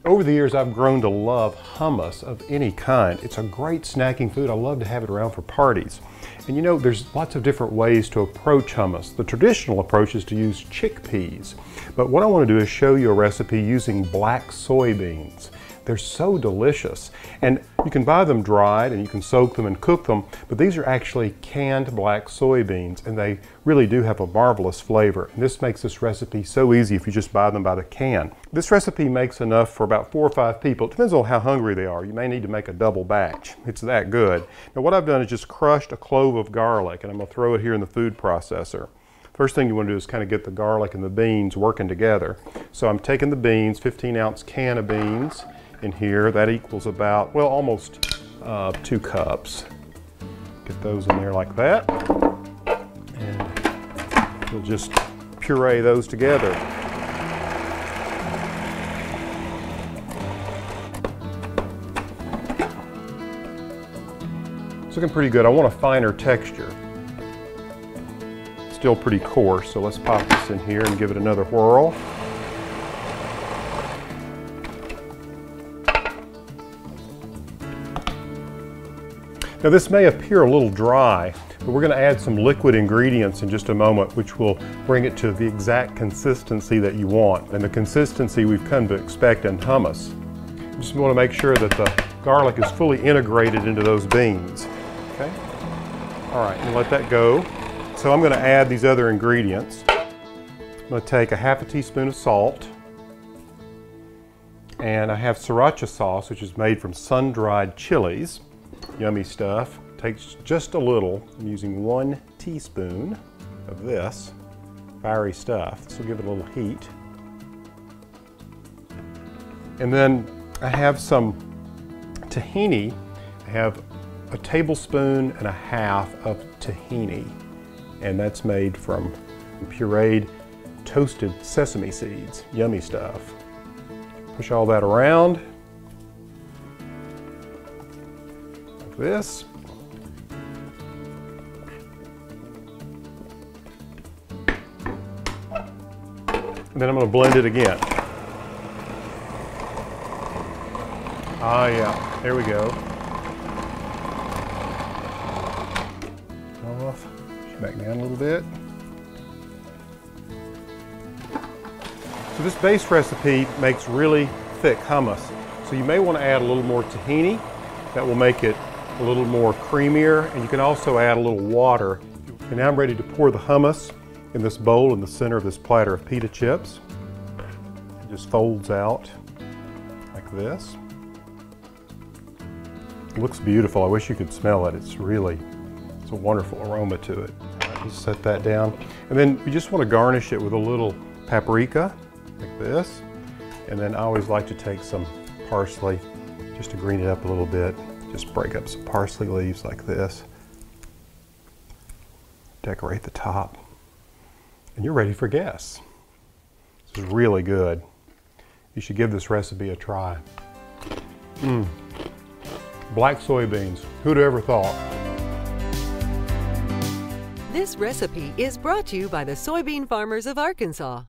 Over the years, I've grown to love hummus of any kind. It's a great snacking food. I love to have it around for parties. And you know, there's lots of different ways to approach hummus. The traditional approach is to use chickpeas. But what I want to do is show you a recipe using black soybeans. They're so delicious. And you can buy them dried and you can soak them and cook them, but these are actually canned black soybeans and they really do have a marvelous flavor. And this makes this recipe so easy if you just buy them by the can. This recipe makes enough for about 4 or 5 people. It depends on how hungry they are. You may need to make a double batch. It's that good. Now what I've done is just crushed a clove of garlic and I'm going to throw it here in the food processor. First thing you want to do is kind of get the garlic and the beans working together. So I'm taking the beans, 15-ounce can of beans in here. That equals about, well, almost 2 cups. Get those in there like that. And we'll just puree those together. It's looking pretty good. I want a finer texture. Still pretty coarse, so let's pop this in here and give it another whirl. Now this may appear a little dry, but we're going to add some liquid ingredients in just a moment, which will bring it to the exact consistency that you want, and the consistency we've come to expect in hummus. You just want to make sure that the garlic is fully integrated into those beans. Okay? All right, and let that go. So I'm going to add these other ingredients. I'm going to take a half a teaspoon of salt, and I have sriracha sauce, which is made from sun-dried chilies. Yummy stuff. Takes just a little. I'm using 1 teaspoon of this fiery stuff. This will give it a little heat. And then I have some tahini. I have a tablespoon and a half of tahini, and that's made from pureed toasted sesame seeds. Yummy stuff. Push all that around. This. And then I'm going to blend it again. Ah, yeah, there we go. Off, push back down a little bit. So this base recipe makes really thick hummus. So you may want to add a little more tahini. That will make it a little more creamier, and you can also add a little water. And now I'm ready to pour the hummus in this bowl in the center of this platter of pita chips. It just folds out like this. It looks beautiful. I wish you could smell it. It's a wonderful aroma to it. Just set that down. And then you just want to garnish it with a little paprika like this. And then I always like to take some parsley just to green it up a little bit. Just break up some parsley leaves like this. Decorate the top. And you're ready for guests. This is really good. You should give this recipe a try. Black soybeans. Who'd ever thought? This recipe is brought to you by the soybean farmers of Arkansas.